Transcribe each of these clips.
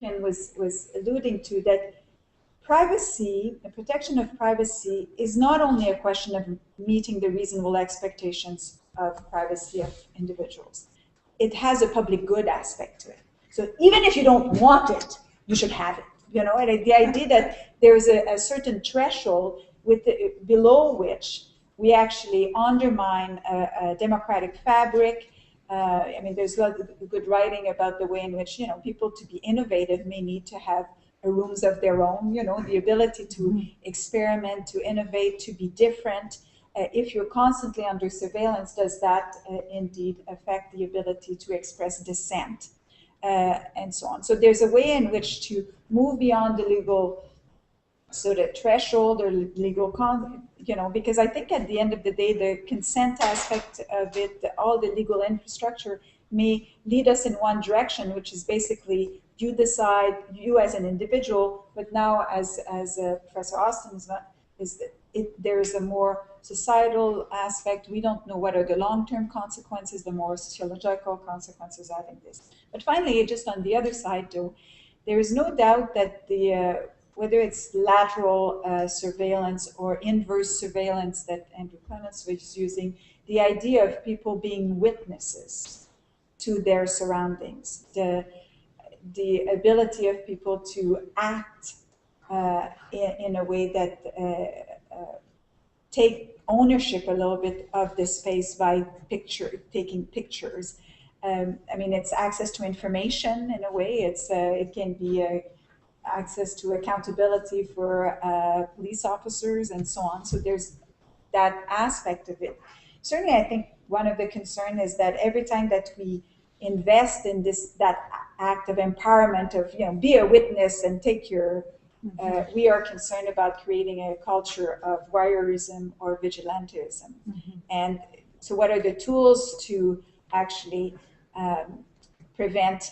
was alluding to, that privacy, the protection of privacy, is not only a question of meeting the reasonable expectations of privacy of individuals. It has a public good aspect to it. So even if you don't want it, you should have it. You know, and the idea that there is a certain threshold below which we actually undermine a democratic fabric. I mean, there's a lot of good writing about the way in which, you know, people, to be innovative, may need to have rooms of their own, you know, the ability to experiment, to innovate, to be different. If you're constantly under surveillance, does that indeed affect the ability to express dissent, and so on? So there's a way in which to move beyond the legal sort of threshold or legal you know, because I think at the end of the day, the consent aspect of it, all the legal infrastructure, may lead us in one direction, which is basically you decide, you as an individual, but now as Professor Austin is that there's a more societal aspect. We don't know what are the long-term consequences, the more sociological consequences having this. But finally, just on the other side, though, there is no doubt that the whether it's lateral surveillance or inverse surveillance that Andrew Clements was using, the idea of people being witnesses to their surroundings, the ability of people to act in a way that take ownership a little bit of the space by taking pictures. I mean, it's access to information in a way. It can be access to accountability for police officers and so on. So there's that aspect of it. Certainly, I think one of the concerns is that every time that we invest in that act of empowerment of, you know, be a witness and take your, we are concerned about creating a culture of voyeurism or vigilantism. And so what are the tools to actually prevent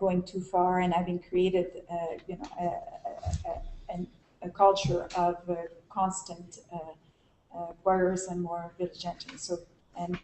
going too far and having created, you know, a culture of constant voyeurism or vigilantism? So, and